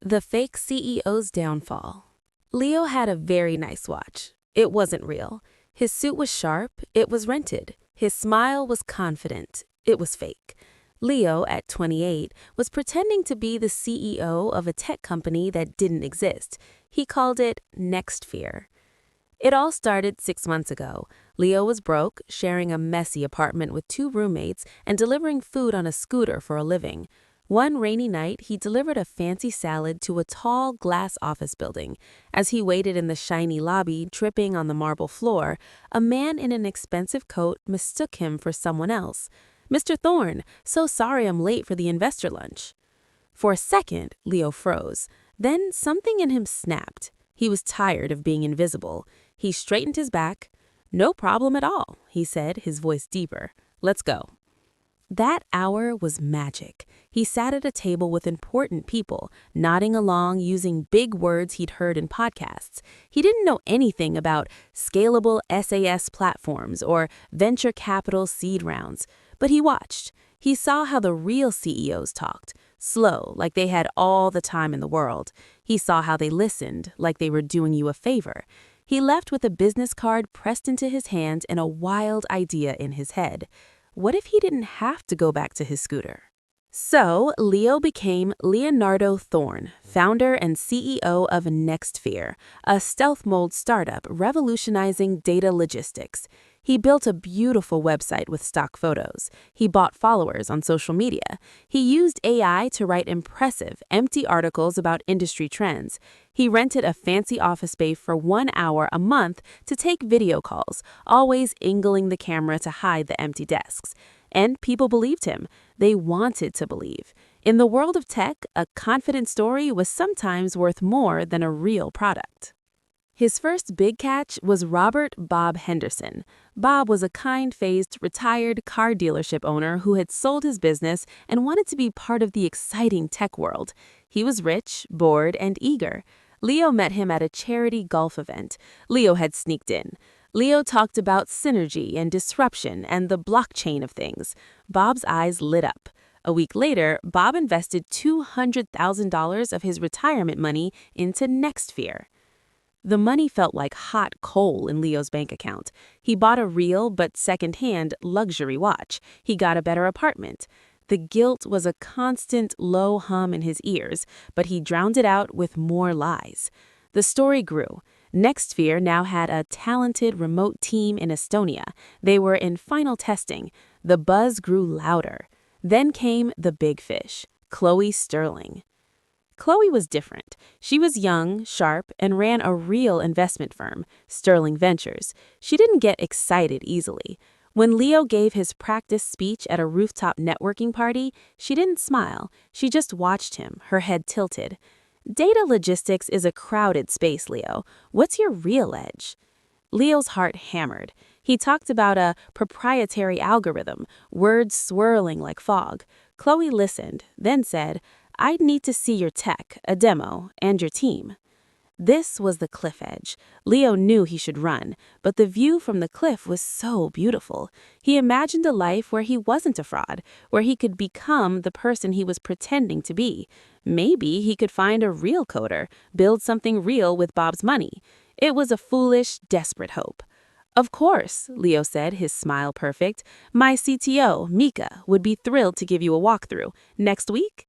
The fake CEO's downfall. Leo had a very nice watch. It wasn't real. His suit was sharp. It was rented. His smile was confident. It was fake. Leo, at 28, was pretending to be the CEO of a tech company that didn't exist. He called it Next Fear. It all started 6 months ago. Leo was broke, sharing a messy apartment with two roommates and delivering food on a scooter for a living. One rainy night, he delivered a fancy salad to a tall glass office building. As he waited in the shiny lobby, tripping on the marble floor, a man in an expensive coat mistook him for someone else. "Mr. Thorne, so sorry I'm late for the investor lunch." For a second, Leo froze. Then something in him snapped. He was tired of being invisible. He straightened his back. "No problem at all," he said, his voice deeper. "Let's go." That hour was magic. He sat at a table with important people, nodding along using big words he'd heard in podcasts. He didn't know anything about scalable SaaS platforms or venture capital seed rounds, but he watched. He saw how the real CEOs talked, slow, like they had all the time in the world. He saw how they listened, like they were doing you a favor. He left with a business card pressed into his hand and a wild idea in his head. What if he didn't have to go back to his scooter? So, Leo became Leonardo Thorne, founder and CEO of NextFear, a stealth mode startup revolutionizing data logistics. He built a beautiful website with stock photos. He bought followers on social media. He used AI to write impressive, empty articles about industry trends. He rented a fancy office space for 1 hour a month to take video calls, always angling the camera to hide the empty desks. And people believed him. They wanted to believe. In the world of tech, a confident story was sometimes worth more than a real product. His first big catch was Robert Bob Henderson. Bob was a kind-faced, retired car dealership owner who had sold his business and wanted to be part of the exciting tech world. He was rich, bored, and eager. Leo met him at a charity golf event. Leo had sneaked in. Leo talked about synergy and disruption and the blockchain of things. Bob's eyes lit up. A week later, Bob invested $200,000 of his retirement money into NextFear. The money felt like hot coal in Leo's bank account. He bought a real but second-hand luxury watch. He got a better apartment. The guilt was a constant low hum in his ears, but he drowned it out with more lies. The story grew. NextFear now had a talented remote team in Estonia. They were in final testing. The buzz grew louder. Then came the big fish, Chloe Sterling. Chloe was different. She was young, sharp, and ran a real investment firm, Sterling Ventures. She didn't get excited easily. When Leo gave his practice speech at a rooftop networking party, she didn't smile. She just watched him, her head tilted. Data logistics is a crowded space, Leo. What's your real edge? Leo's heart hammered. He talked about a proprietary algorithm, words swirling like fog. Chloe listened, then said, "I'd need to see your tech, a demo, and your team." This was the cliff edge. Leo knew he should run, but the view from the cliff was so beautiful. He imagined a life where he wasn't a fraud, where he could become the person he was pretending to be. Maybe he could find a real coder, build something real with Bob's money. It was a foolish, desperate hope. "Of course," Leo said, his smile perfect. "My CTO, Mika, would be thrilled to give you a walkthrough. Next week?"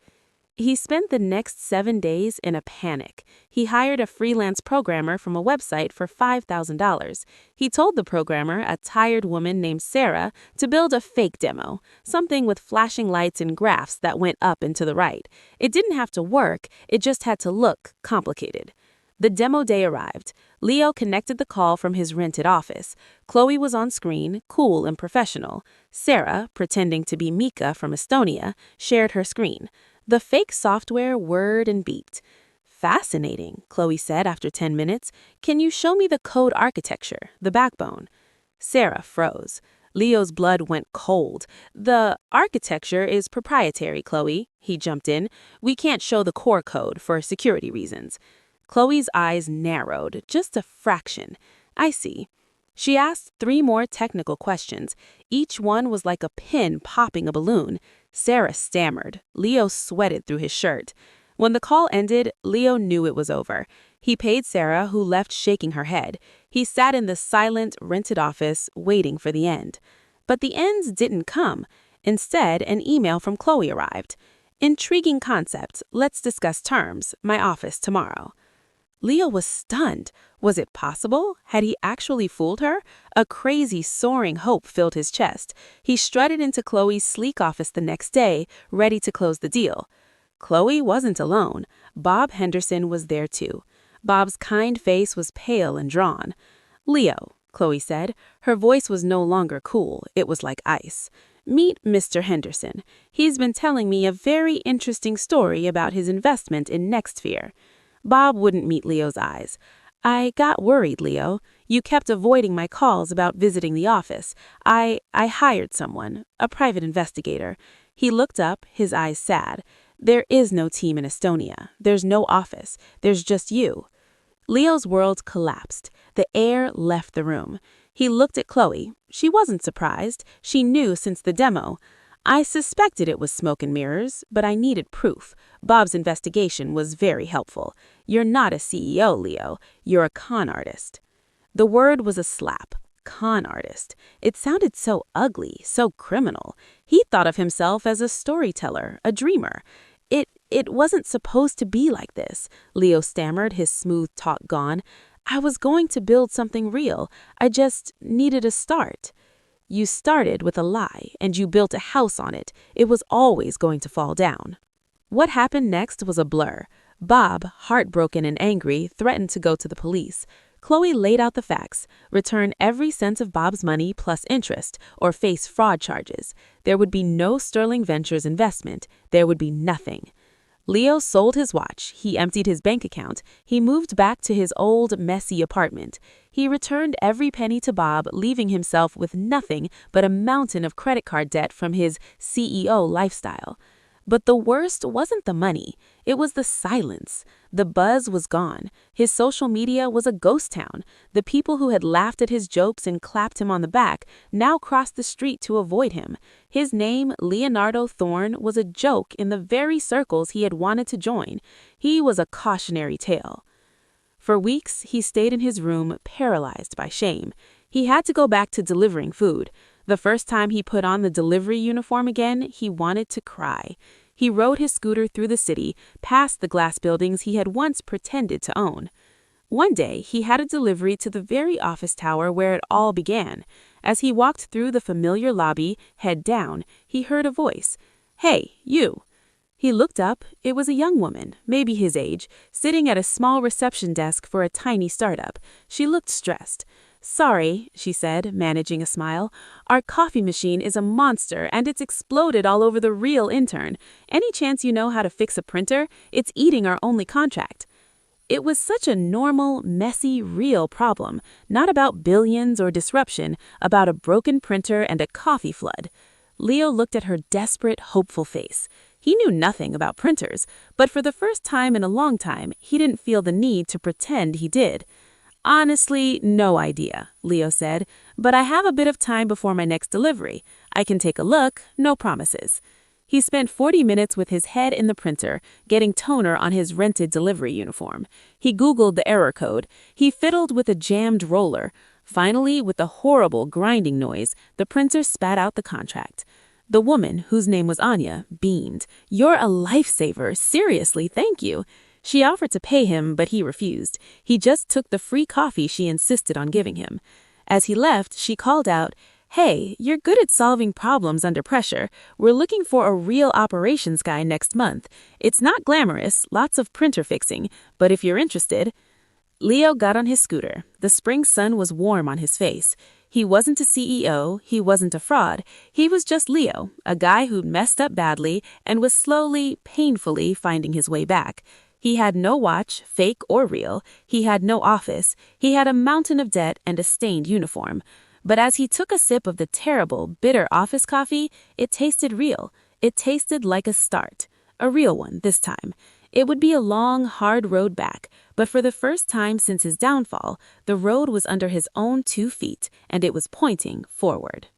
He spent the next 7 days in a panic. He hired a freelance programmer from a website for $5,000. He told the programmer, a tired woman named Sarah, to build a fake demo, something with flashing lights and graphs that went up and to the right. It didn't have to work, it just had to look complicated. The demo day arrived. Leo connected the call from his rented office. Chloe was on screen, cool and professional. Sarah, pretending to be Mika from Estonia, shared her screen. The fake software whirred and beeped. "Fascinating," Chloe said after 10 minutes. "Can you show me the code architecture, the backbone?" Sarah froze. Leo's blood went cold. "The architecture is proprietary, Chloe," he jumped in. "We can't show the core code for security reasons." Chloe's eyes narrowed, just a fraction. "I see." She asked 3 more technical questions. Each one was like a pin popping a balloon. Sarah stammered. Leo sweated through his shirt. When the call ended, Leo knew it was over. He paid Sarah, who left shaking her head. He sat in the silent, rented office, waiting for the end. But the ends didn't come. Instead, an email from Chloe arrived. Intriguing concept. Let's discuss terms. My office tomorrow. Leo was stunned. Was it possible? Had he actually fooled her? A crazy, soaring hope filled his chest. He strutted into Chloe's sleek office the next day, ready to close the deal. Chloe wasn't alone. Bob Henderson was there too. Bob's kind face was pale and drawn. "Leo," Chloe said. Her voice was no longer cool. It was like ice. "Meet Mr. Henderson. He's been telling me a very interesting story about his investment in NextSphere." Bob wouldn't meet Leo's eyes. "I got worried, Leo. You kept avoiding my calls about visiting the office. I hired someone, a private investigator." He looked up, his eyes sad. "There is no team in Estonia. There's no office. There's just you." Leo's world collapsed. The air left the room. He looked at Chloe. She wasn't surprised. She knew since the demo. "I suspected it was smoke and mirrors, but I needed proof. Bob's investigation was very helpful. You're not a CEO, Leo. You're a con artist." The word was a slap. Con artist. It sounded so ugly, so criminal. He thought of himself as a storyteller, a dreamer. It wasn't supposed to be like this, Leo stammered, his smooth talk gone. "I was going to build something real. I just needed a start." "You started with a lie, and you built a house on it. It was always going to fall down." What happened next was a blur. Bob, heartbroken and angry, threatened to go to the police. Chloe laid out the facts: return every cent of Bob's money plus interest, or face fraud charges. There would be no Sterling Ventures investment. There would be nothing. Leo sold his watch. He emptied his bank account. He moved back to his old, messy apartment. He returned every penny to Bob, leaving himself with nothing but a mountain of credit card debt from his CEO lifestyle. But the worst wasn't the money. It was the silence. The buzz was gone. His social media was a ghost town. The people who had laughed at his jokes and clapped him on the back now crossed the street to avoid him. His name, Leonardo Thorne, was a joke in the very circles he had wanted to join. He was a cautionary tale. For weeks, he stayed in his room, paralyzed by shame. He had to go back to delivering food. The first time he put on the delivery uniform again, he wanted to cry. He rode his scooter through the city, past the glass buildings he had once pretended to own. One day, he had a delivery to the very office tower where it all began. As he walked through the familiar lobby, head down, he heard a voice. "Hey, you." He looked up. It was a young woman, maybe his age, sitting at a small reception desk for a tiny startup. She looked stressed. "Sorry," she said, managing a smile. "Our coffee machine is a monster and it's exploded all over the real intern. Any chance you know how to fix a printer? It's eating our only contract." It was such a normal, messy, real problem, not about billions or disruption, about a broken printer and a coffee flood. Leo looked at her desperate, hopeful face. He knew nothing about printers, but for the first time in a long time, he didn't feel the need to pretend he did. "Honestly, no idea," Leo said, "but I have a bit of time before my next delivery. I can take a look, no promises." He spent 40 minutes with his head in the printer, getting toner on his rented delivery uniform. He Googled the error code. He fiddled with a jammed roller. Finally, with a horrible grinding noise, the printer spat out the contract. The woman, whose name was Anya, beamed. "You're a lifesaver. Seriously, thank you." She offered to pay him, but he refused. He just took the free coffee she insisted on giving him. As he left, she called out, "Hey, you're good at solving problems under pressure. We're looking for a real operations guy next month. It's not glamorous, lots of printer fixing, but if you're interested." Leo got on his scooter. The spring sun was warm on his face. He wasn't a CEO, he wasn't a fraud. He was just Leo, a guy who'd messed up badly and was slowly, painfully finding his way back. He had no watch, fake or real. He had no office. He had a mountain of debt and a stained uniform. But as he took a sip of the terrible, bitter office coffee, it tasted real. It tasted like a start. A real one this time. It would be a long, hard road back, but for the first time since his downfall, the road was under his own 2 feet, and it was pointing forward.